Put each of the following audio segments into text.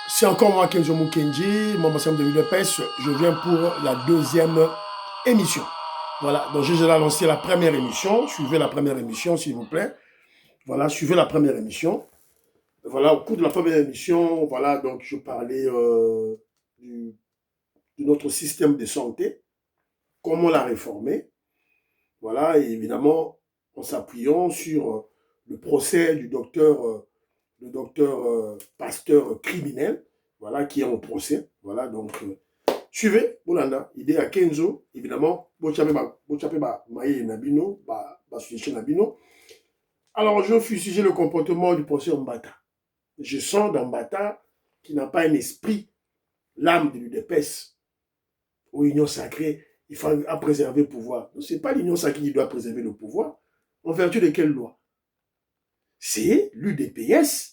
C'est encore moi, Kenzo Mukenji, mon ensemble de Budapest. Je viens pour la deuxième émission. Voilà, donc j'ai déjà lancé la première émission. Suivez la première émission, s'il vous plaît. Voilà, suivez la première émission. Voilà, au cours de la première émission, voilà, donc je parlais de notre système de santé, comment la réformer. Voilà, et évidemment, en s'appuyant sur le procès du docteur Pasteur criminel, voilà, qui est en procès. Voilà, donc, suivez, Bolanda, idée à Kenzo, évidemment, Nabino, Nabino. Alors, je fustige le comportement du procès Mbata. Je sens dans Mbata qui n'a pas un esprit, l'âme de l'UDPS, aux unions sacrées, il faut préserver le pouvoir. Ce n'est pas l'union sacrée qui doit préserver le pouvoir. En vertu de quelle loi? C'est l'UDPS.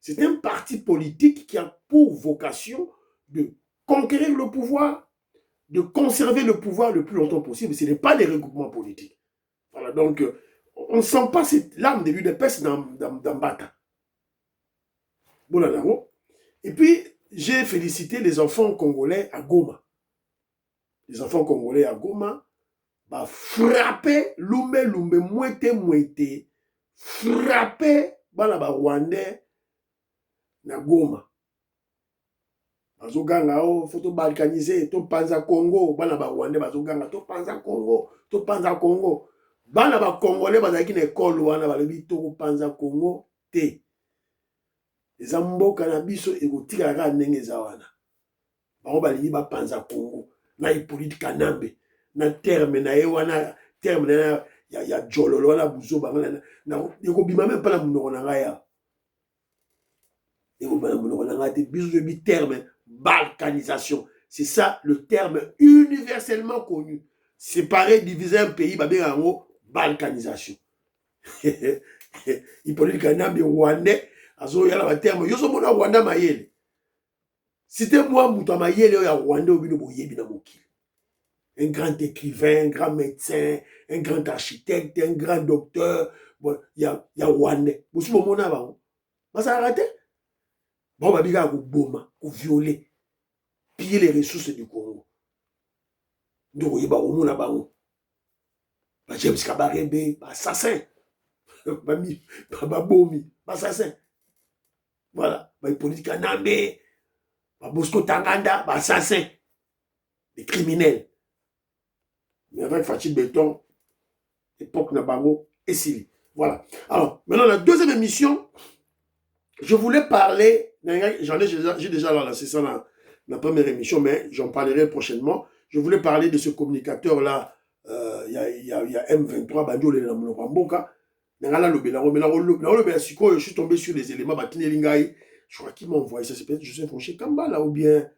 C'est un parti politique qui a pour vocation de conquérir le pouvoir, de conserver le pouvoir le plus longtemps possible. Ce n'est pas des regroupements politiques. Voilà, donc, on ne sent pas cette lame de l'UDPS dans Bata. Et puis, j'ai félicité les enfants congolais à Goma. Les enfants congolais à Goma, bah, frapper, mouette, frapper, bana ba Rwandais, na Goma. Bazoganga o photo balkanisé to panza Congo bana ba Rwandais bazoganga to panza Congo bana ba Congolais bazaki na école wana balobi to panza Congo te eza mboka na biso ekotika kaka ndenge eza wana bango balingi ba panza Congo na Hippolyte Kanambe na terme na ye wana terme na ya jololo wana buzo banga na ekobima même pas na munoko na ngai ya ekobima na munoko na ngai te biso bi terme balkanisation. C'est ça le terme universellement connu. Séparer, diviser un pays, balkanisation. Hippolyte Kanambe Rwandais, azo yala ba terme. Yo so mona Rwanda mayele. C'était moi mouta mayele ya Rwanda obino boyebi na mokili. Un grand écrivain, un grand médecin, un grand architecte, un grand docteur. Bon, ya Rwandais. Bosu mona ba. Basa raté. Bon babiga ko boma, ko violer. Piller les ressources du Congo. Donc, il y a des gens qui James Kabarebe, assassin. Babomi, assassin. Voilà. Hippolyte Kanambe, Bosco Tanganda, assassin. Des criminels. Mais avec Fatih Béton, époque Nabango et Sili. Voilà. Alors, maintenant, la deuxième émission, je voulais parler, j'ai déjà lancé ça dans la première émission, mais j'en parlerai prochainement. Je voulais parler de ce communicateur-là, il y a M23, Banjo, le Namboka. Je suis tombé sur les éléments, je crois qu'il m'a envoyé ça, c'est peut-être Joseph Fouché Kambala, ou bien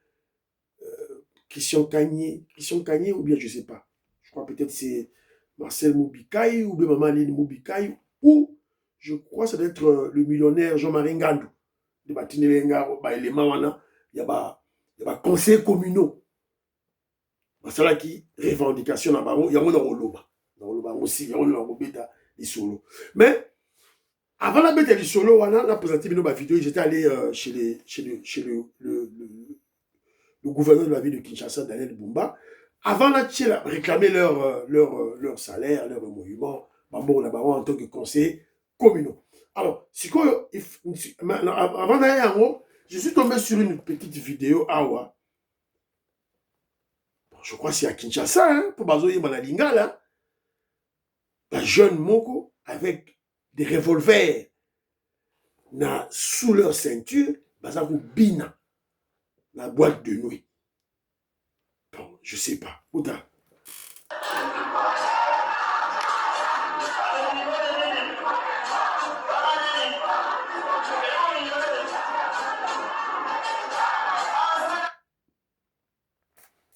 Christian Kanye, ou bien je ne sais pas. Je crois peut-être c'est Marcel Moubikaï, ou bien Maman Aline Moubikaï, ou je crois que ça doit être le millionnaire Jean-Marie Ngandou. Il y a des conseils communaux. C'est là qui revendication na bango, il y a mon roloba. Aussi, il y a mon bêta des solo. Mais avant la bêta des solo, on a présenté une vidéo, j'étais allé chez le gouverneur de la ville de Kinshasa, Daniel Bumba. Avant là, réclamer leur salaire, leur émolument, en tant que conseiller communaux. Alors, avant d'aller je suis tombé sur une petite vidéo awa. Je crois que c'est à Kinshasa, hein, pour Bazoye Manalinga, un jeune moko avec des revolvers sous leur ceinture, Bazakou Bina, la boîte de nuit. Bon, je sais pas. Outa.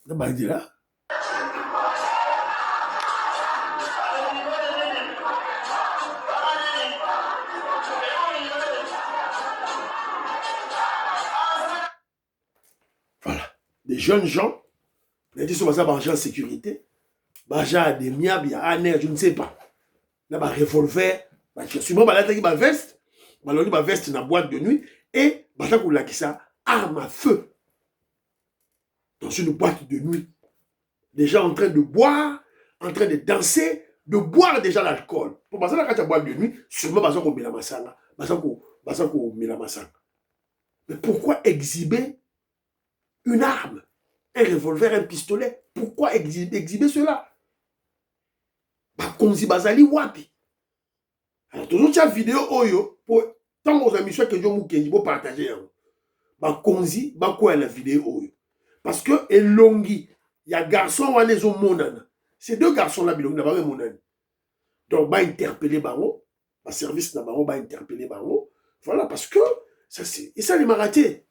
Là. Voilà. Des jeunes gens, ils sont en sécurité, des miables, je ne sais pas. Là, un revolver, sûrement, veste, veste dans la boîte de nuit, et ça, arme à feu dans une boîte de nuit. Déjà en train de boire, en train de danser, de boire déjà l'alcool. Pour passer la boîte de nuit, sûrement parce qu'on met la massanga. Mais pourquoi exhiber une arme, un revolver, un pistolet? Pourquoi exhiber cela? Bakonzi bazali wapi? Alors, toujours cette vidéo oyo, pour tant aux amis que je vous pour partager. Bakonzi, bakwa la vidéo oyo. Parce que elongi, il y a garçon wana ezo monana. Ces deux garçons là bilongi na ba monana. Donc ba interpeller bango, ba service na bango ba interpeller bango. Voilà parce que ça c'est et ça les maratés.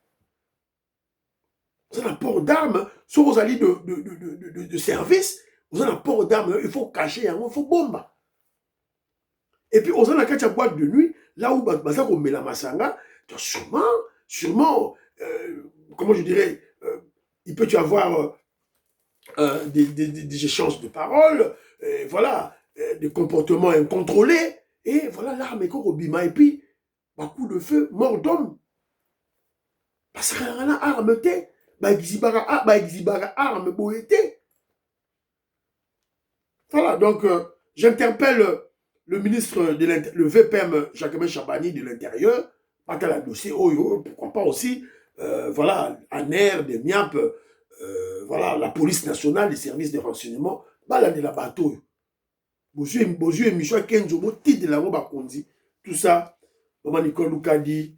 Vous avez un port d'armes, sur vos alliés de service, vous avez un port d'armes, il faut cacher, il faut bomber. Et puis, vous avez une boîte de nuit, là où on met la massanga, sûrement, comment je dirais, il peut y avoir des échanges de paroles, voilà, des comportements incontrôlés, et voilà, l'arme est au bima, et puis, un coup de feu, mort d'homme. Parce qu'il y a une arme, arme boété. Voilà, donc j'interpelle le ministre de le VPM Jacquemin Chabani de l'Intérieur, pas qu'à la dossier Oyo, pourquoi pas aussi, voilà, ANER, des MIAP, voilà, la police nationale, les services de renseignement, là de la bateau. Bozu émission Kenzo, titre de la robe Kondi, tout ça, Maman Nicole Loukadi,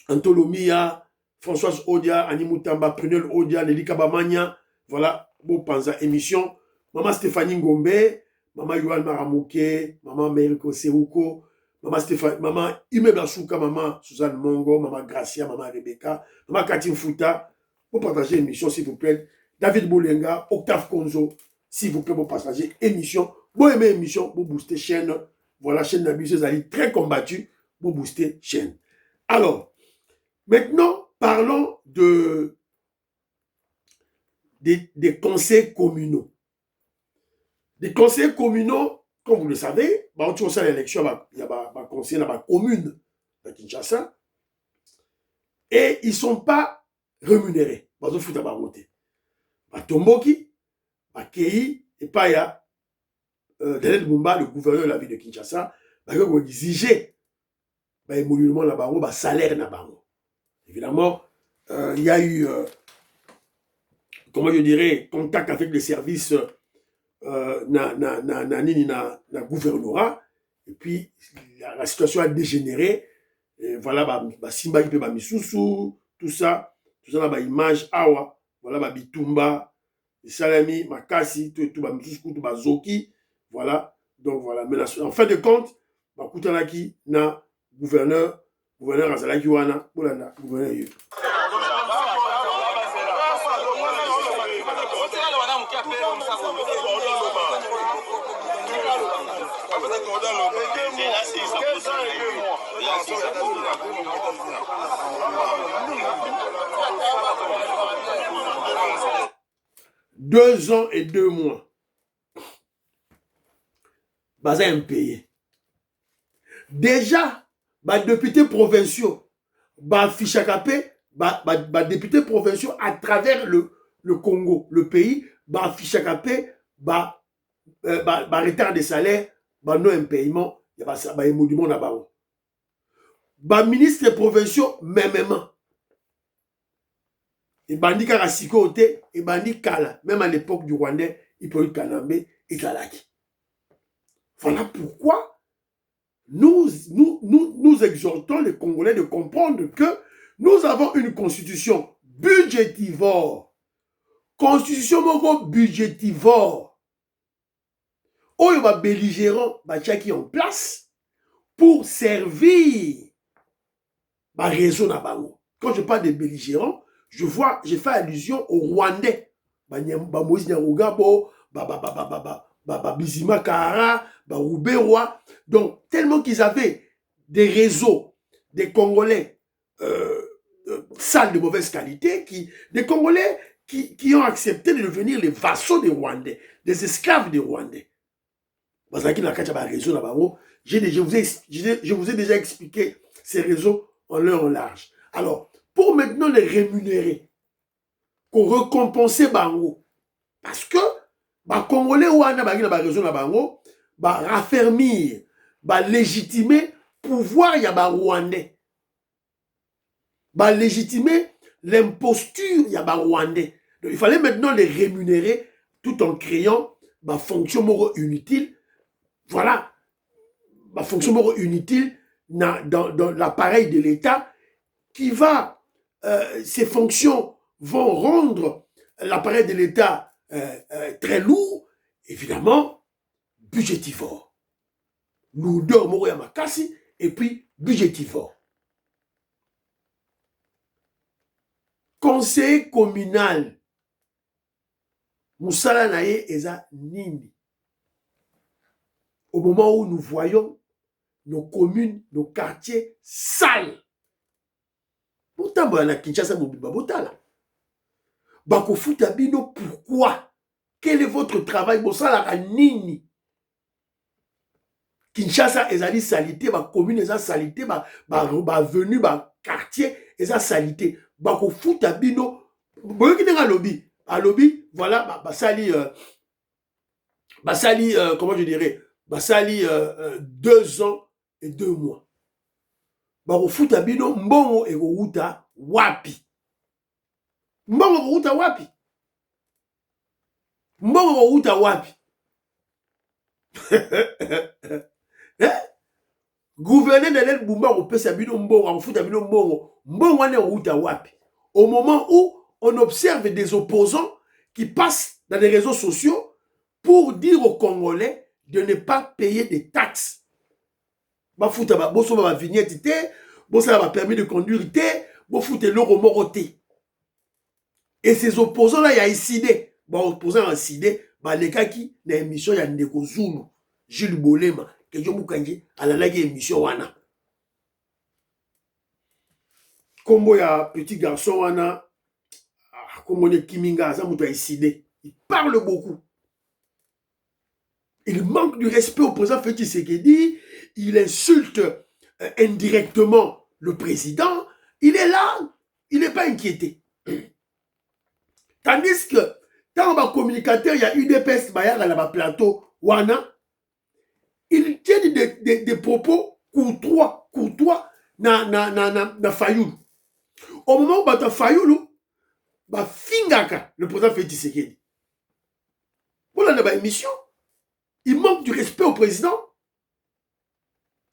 Antolomia, Françoise Odia, Animutamba, Prunel Odia, Nelly Kabamania, voilà, bon panza émission. Maman Stéphanie Ngombe, Maman Yohan Maramouke, Maman Meriko Seruko, Maman Stéphanie, Maman Ime Basuka, Maman Suzanne Mongo, Maman Gracia, Maman Rebecca, Maman Katim Fouta, pour partager l'émission s'il vous plaît. David Boulenga, Octave Konzo, s'il vous plaît, pour partager l'émission. Vous aimez l'émission, pour booster chaîne. Voilà, chaîne Nabusseuse Ali très combattue, pour booster chaîne. Alors, maintenant, parlons des conseils communaux. Des conseils communaux, comme vous le savez, on a l'élection, il y a un conseil dans la commune de Kinshasa, et ils ne sont pas rémunérés. Ils font d'abord voter. Tomboki, Kei, et pas il y a Daniel Mumba, le gouverneur de la ville de Kinshasa, il a exigé l'émolument là-bas, un salaire là-bas. Évidemment, il y a eu, comment je dirais, contact avec les services na gouvernorat, et puis la situation a dégénéré, et voilà, Simba qui peut Misusu, tout ça là, image, awa, voilà, Bitumba, Salami, Makasi, tout Misusu, tout Zoki, voilà, donc voilà, mais en fin de compte, Koutanaki, na gouverneur Azalaki wana, gouverneur. Deux ans et 2 mois. Baza impayé. Déjà, députés provinciaux, députés provinciaux à travers le Congo, le pays, retard de salaire, non impayement, il y a émolument là-bas. Ministres provinciaux, mêmement. Et bandi Karasiko, et bandi Kala, même à l'époque du Rwandais, il peut être Kanambe et Kalaki. Voilà pourquoi nous exhortons les Congolais de comprendre que nous avons une constitution budgétivore. Constitution budgétivore. Où il va belligérant, qui en place pour servir ma réseau nabango. Quand je parle de belligérants, je fais allusion aux Rwandais. Moïse Nyarugabo, Bizima Kahara, Rouberois. Donc, tellement qu'ils avaient des réseaux, des Congolais sales de mauvaise qualité, des Congolais qui ont accepté de devenir les vassaux des Rwandais, des esclaves des Rwandais. Je vous ai déjà expliqué ces réseaux en long et en large. Alors, pour maintenant les rémunérer, qu'on récompense bango. Parce que, les Congolais wana baki na ba raison na bango, ba raffermir, ba légitimer pouvoir ya ba Rwandais. Ba légitimer l'imposture ya ba Rwandais. Donc, il fallait maintenant les rémunérer tout en créant ma fonction moro inutile. Voilà, ma fonction moro inutile dans l'appareil de l'État qui va, ces fonctions vont rendre l'appareil de l'État très lourd, évidemment, budgétivore. Lourdeur moro ya makasi, et puis budgétivore. Conseil communal, Moussala Naye Eza Nini. Au moment où nous voyons nos communes, nos quartiers sales. Pourtant, il y a Kinshasa, Botala. Bakofuta bino, pourquoi? Quel est votre travail? Moussala Nini. Kinshasa, ezali salité, ba commune, eza salité, ba venu, ba quartier, eza salité. Bakofuta bino, boyoki nenga lobby. À lobby, voilà, basali, comment je dirais, basali 2 ans et 2 mois. Bakofuta bino, mbongo ekouta wapi. Mbongo ekouta wapi. Mbongo ekouta wapi. Gouverneur de l'El Boumba opesa bino mbongo, bakofuta bino mbongo. Mbongo ane ekouta wapi. Au moment où on observe des opposants qui passent dans les réseaux sociaux pour dire aux Congolais de ne pas payer des taxes. Bafuta ba boso ba vignette té, bosa ba permis de conduire té, bofute loro moro té. Et ces opposants là ya icidé, ba opposants en icidé, ba lekaki na émission ya Ndeko Zulu, Jules Bolema, que je mukanje alalaki émission wana. Kombo ya petit garçon wana, kombo ne Kiminga aza muto ya icidé. Il parle beaucoup. Il manque du respect au président Félix Tshisekedi, il insulte indirectement le président, il est là, il n'est pas inquiété. Tandis que, dans le communicateur, il y a UDPS, il y a un plateau, Wana, il tient des propos courtois, na Fayoulou. Au moment où il y a Fayoulou, Fingaka, le président Félix Tshisekedi. Voilà la émission. Il manque du respect au président.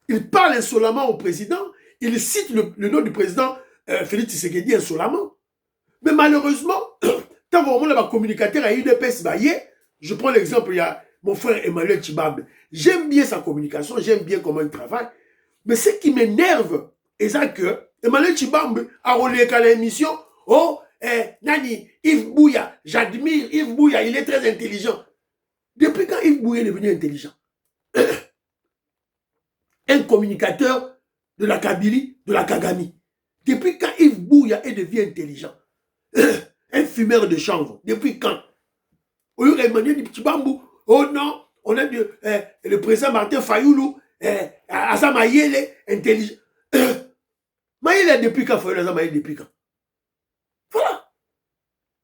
Il parle insolemment au président. Il cite le nom du président Félix Tshisekedi insolemment. Mais malheureusement, tant qu'on a un communicateur à UDPS, je prends l'exemple, il y a mon frère Emmanuel Tshibambe. J'aime bien sa communication, j'aime bien comment il travaille. Mais ce qui m'énerve, c'est que Emmanuel Tshibambe a relayé à l'émission, oh, Nani, Yves Bouya, j'admire Yves Bouya, il est très intelligent. Depuis quand Yves Bouya est devenu intelligent? Un communicateur de la Kabylie, de la Kagami. Depuis quand Yves Bouya est devenu intelligent? Un fumeur de chanvre. Depuis quand? Emmanuel Tshibambe, oh non, on a le président Martin Fayoulou, Asa Mayele, intelligent. Mayele depuis quand? Fayoulou Asa Mayele depuis quand? Voilà.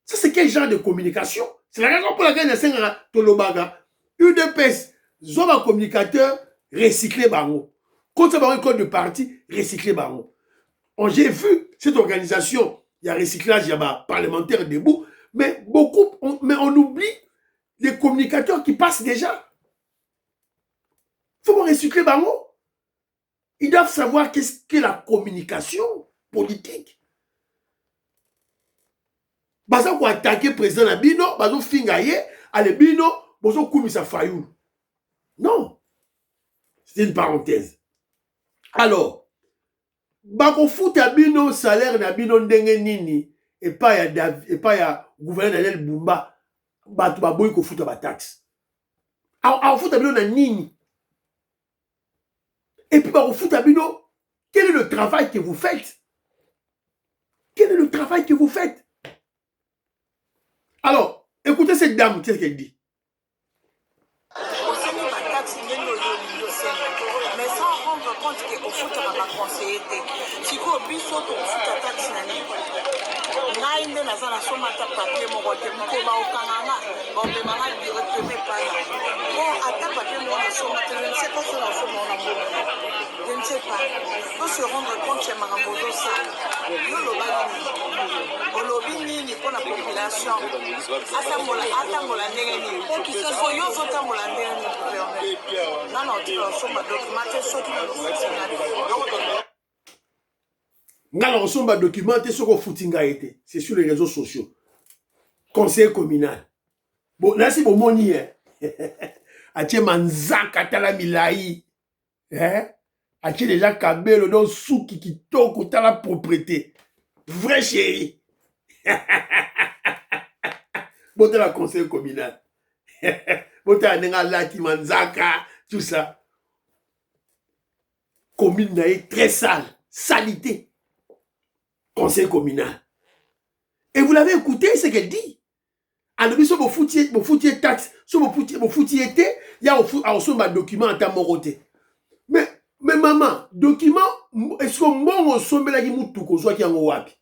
Ça, c'est quel genre de communication? C'est la raison pour laquelle il y a Tolobaga. UDPS, Zoba communicateur, recyclé Bango. Quand ça va un code de parti, recyclé Bango. J'ai vu cette organisation, il y a recyclage, il y a parlementaire debout, mais on oublie les communicateurs qui passent déjà. Il faut recycler Bango. Ils doivent savoir qu'est-ce qu'est la communication politique. Baza ko attaquer président Nabino, bazo fingaye, ale bino, bazo kumisa Fayoulou. Non. C'est une parenthèse. Alors, bako futa bino salaire na bino ndenge nini et pas ya gouverneur Daniel Bumba, batu baboyi ko futa ba taxe. A futa bino na nini. Et puis bako futa bino, quel est le travail que vous faites? Quel est le travail que vous faites? Alors, écoutez cette dame, qu'est-ce qu'elle dit? Mais sans rendre compte qu'au foot, on va conseiller. Si vous biso to foot taxe nani, naza na soma ata papier moko te moko baokanganga baomemanga directement pana bon ata papier moko nasoma te je ne sais pas so nasoma ona mbongo je ne sais pas faut se rendre compte ya makambo ozosala yo loba nini olobi nini mpona population atambola ndenge nini so yo ozotambola ndenge nini gouverneur nana otila osomba document te soki ngala osomba document te soki ofuti ngai ete c'est sur les réseaux sociaux conseil communal bon nasi bomoni atie manzaka tala milai atie déjà kabelo donc suki kitoko tala propriété vrai chéri botala conseil communal botala ndenge alaki manzaka tout ça commune naye très sale salité conseil communal et vous l'avez écouté ce qu'elle dit alobi so bofutie taxe so bofutie ete ya osomba document ata moko te mais maman document est-ce que mbongo osombelaki mutuka ozwaki yango wapi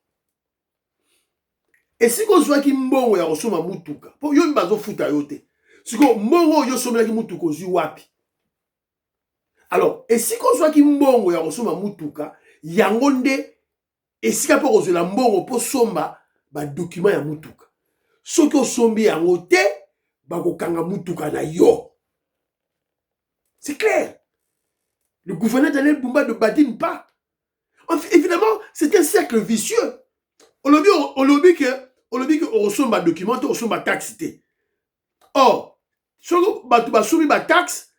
esika ozwaki mbongo ya kosomba mutuka po yo bazofuta yo te siko mbongo oyo osombelaki mutuka ozwi wapi alors esika ozwaki mbongo ya kosomba mutuka yango nde esika mpo kozwela mbongo mpo somba badocument ya mutuka soki osombi yango te bakokanga mutuka na yo. C'est clair. Le gouverneur Daniel Bumba ne badine pas. Évidemment, c'est un cercle vicieux. On lobby que on resomba document, on resomba taxe. Or, si on basoubi ba taxe,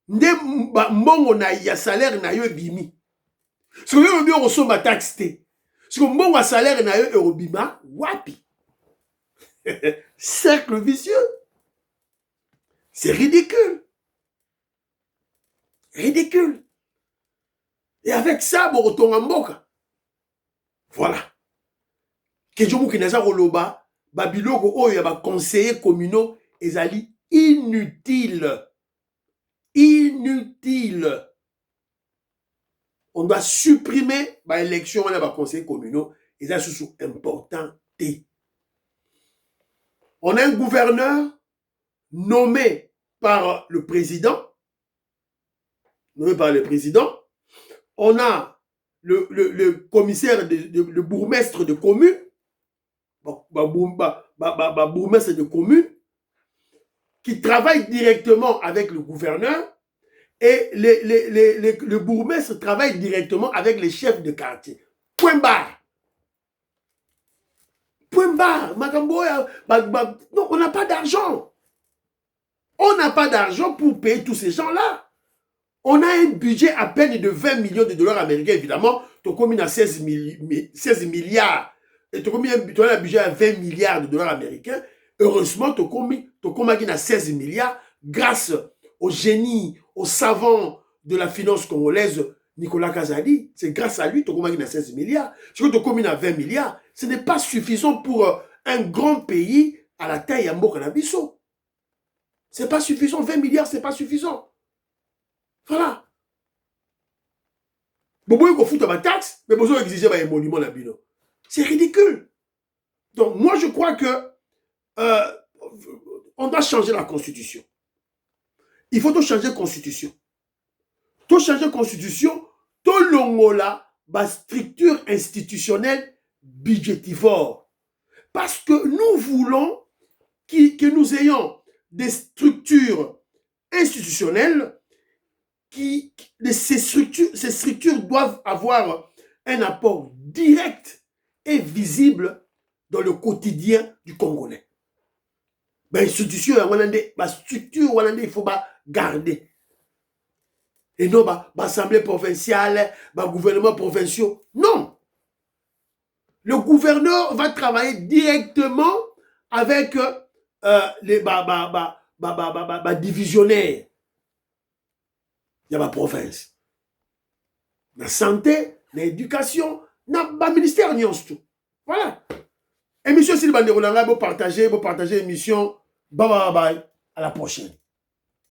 nde mbongo na ya salaire na yo bimi. Si on resomba taxe, si on mbongo salaire na yo eurobima, wapi? Cercle vicieux. C'est ridicule. Ridicule. Et avec ça, bon retourne en boca. Voilà. Kejomu Kineza Roloba, Babiloko Oyo, ba conseillers communaux, ezali inutile. Inutile. On doit supprimer l'élection, on a ba conseillers communaux, et ça c'est important. On a un gouverneur nommé par le président. On a le commissaire, le bourgmestre de commune, bourgmestre de commune, qui travaille directement avec le gouverneur, et le bourgmestre travaille directement avec les chefs de quartier. Point barre. Point barre. Non, on n'a pas d'argent. On n'a pas d'argent pour payer tous ces gens-là. On a un budget à peine de 20 millions de dollars américains, évidemment. Tu as combien à 16 milliards. Et tu as un budget à 20 milliards de dollars américains. Heureusement, tu as combien à 16 milliards grâce au génie, au savant de la finance congolaise, Nicolas Kazadi. C'est grâce à lui que tu as combien à 16 milliards. Si tu as combien à 20 milliards, ce n'est pas suffisant pour un grand pays à la taille Mboka na biso. C'est pas suffisant. 20 milliards, c'est pas suffisant. Voilà. Bobo ko fout ma taxe, mais besoin d'exiger un monument la bino. C'est ridicule. Donc moi je crois que on doit changer la constitution. Il faut tout changer la constitution. Tout changer la constitution, tout l'ongola, la structure institutionnelle budgétivore. Parce que nous voulons que nous ayons des structures institutionnelles ces structures doivent avoir un apport direct et visible dans le quotidien du Congolais. Structure, il faut garder. Et non, l'Assemblée provinciale, le gouvernement provincial. Non. Le gouverneur va travailler directement avec les divisionnaires. Il y a ma province. La santé, l'éducation, le ministère, tout. Voilà. Émission Sylvain de Rolanga, vous partagez l'émission. Bye bye bye. À la prochaine.